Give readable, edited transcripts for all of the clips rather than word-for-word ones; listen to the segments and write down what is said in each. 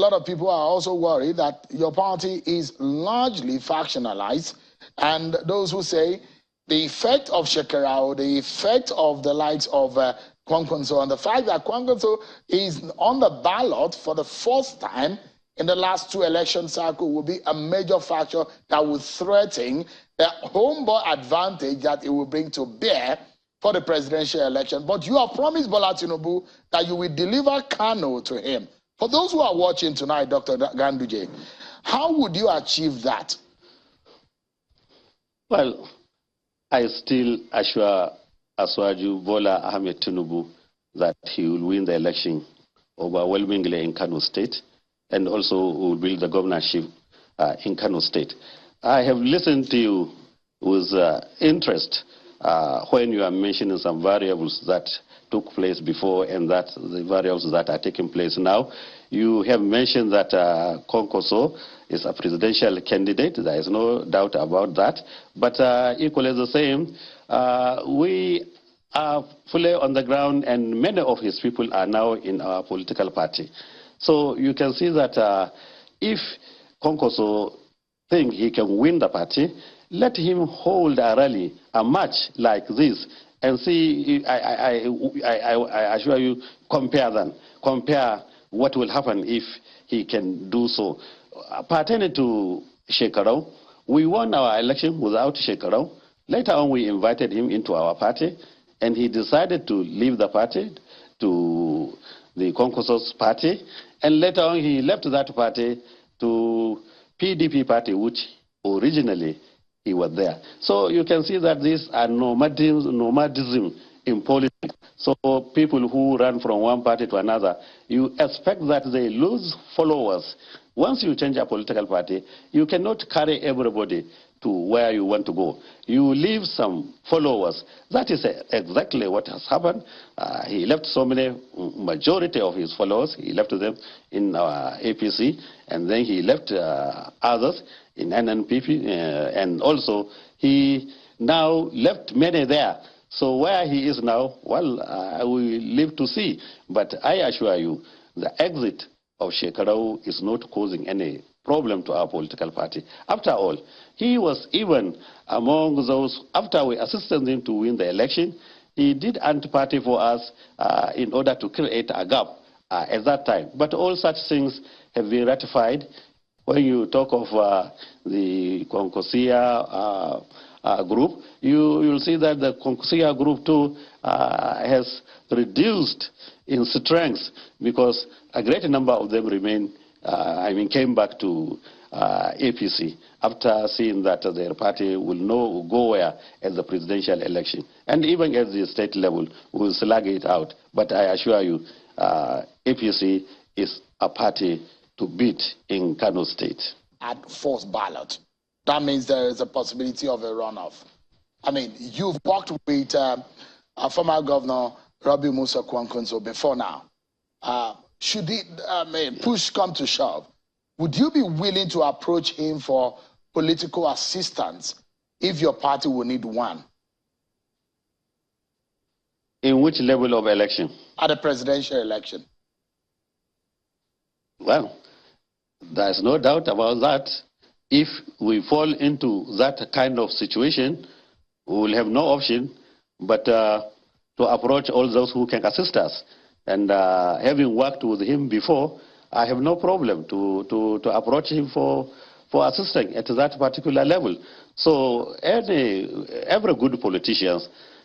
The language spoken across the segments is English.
lot of people are also worried that your party is largely factionalized, and those who say the effect of Shekarau, the effect of the likes of Kwankwanso, and the fact that Kwankwanso is on the ballot for the first time in the last 2 election cycles will be a major factor that will threaten the homeboy advantage that it will bring to bear for the presidential election. But you have promised Bola Tinubu that you will deliver Kano to him. For those who are watching tonight, Dr. Ganduje, how would you achieve that? Well, I still assure Aswaju Bola Ahmed Tinubu that he will win the election overwhelmingly in Kano State, and also will build the governorship in Kano State. I have listened to you with interest when you are mentioning some variables that took place before and that the variables that are taking place now. You have mentioned that Kwankwanso is a presidential candidate. There is no doubt about that. But equally the same, we are fully on the ground, and many of his people are now in our political party. So you can see that if Kwankwanso thinks he can win the party, let him hold a rally, a march like this, and see. I assure you, compare them. Compare what will happen if he can do so. Pertaining to Shekarau, we won our election without Shekarau. Later on, we invited him into our party, and he decided to leave the party to the Kwankwanso's party, and later on he left that party to PDP party, which originally he was there. So you can see that these are nomadism in politics. So people who run from one party to another, you expect that they lose followers. Once you change a political party, you cannot carry everybody to where you want to go. You leave some followers. That is exactly what has happened. He left so many, majority of his followers, he left them in APC, and then he left others in NNPP, and also he now left many there. So where he is now, well, we live to see. But I assure you, the exit of Shekarau is not causing any problem to our political party. After all, he was even among those, after we assisted him to win the election, he did anti-party for us in order to create a gap at that time. But all such things have been ratified. When you talk of the Konkosia group, you'll see that the Konkosia group too has reduced in strength, because a great number of them came back to APC after seeing that their party will not go where at the presidential election. And even at the state level, we will slug it out. But I assure you, APC is a party to beat in Kano State. At forced ballot, that means there is a possibility of a runoff. I mean, you've worked with former Governor Robbie Musa Kwankwanso before now. Should push come to shove, would you be willing to approach him for political assistance if your party will need one? In which level of election? At the presidential election. Well, there's no doubt about that. If we fall into that kind of situation, we will have no option but to approach all those who can assist us. And having worked with him before, I have no problem to approach him for assistance at that particular level. So every good politician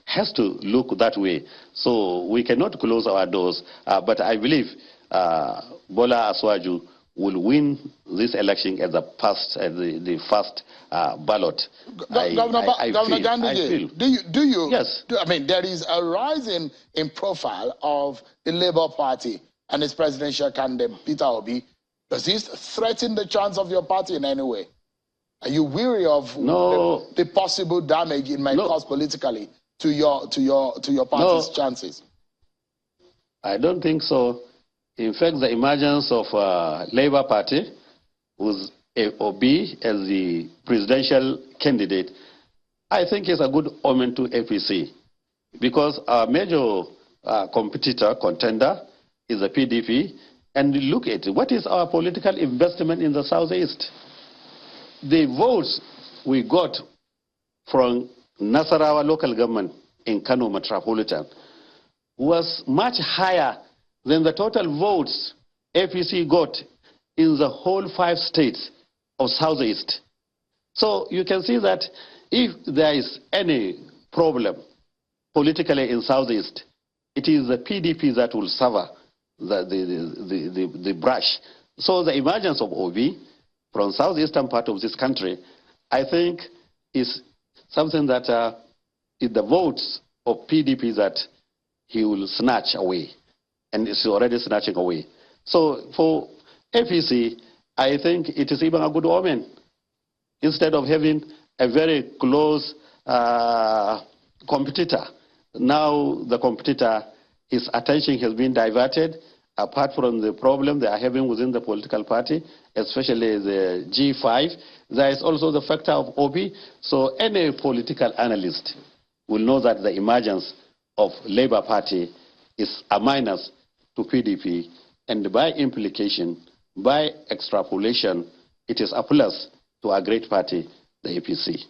has to look that way. So we cannot close our doors. But I believe Bola Aswaju will win this election at the first ballot. Governor Ganduje, do you? Yes. I mean, there is a rise in profile of the Labour Party and its presidential candidate, Peter Obi. Does this threaten the chance of your party in any way? Are you weary of the possible damage it might cause politically to your party's chances? I don't think so. In fact, the emergence of Labour Party with Obi as the presidential candidate, I think is a good omen to APC, because our major contender is the PDP, and look at what is our political investment in the Southeast. The votes we got from Nasarawa local government in Kano Metropolitan was much higher than the total votes APC got in the whole 5 states of Southeast. So you can see that if there is any problem politically in Southeast, it is the PDP that will suffer the brush. So the emergence of OB from southeastern part of this country, I think, is something that is the votes of PDP that he will snatch away, and is already snatching away. So for APC, I think it is even a good omen. Instead of having a very close competitor, now the competitor, his attention has been diverted apart from the problem they are having within the political party, especially the G5. There is also the factor of OB. So any political analyst will know that the emergence of Labour Party is a minus to PDP, and by implication, by extrapolation, it is a plus to a great party, the APC.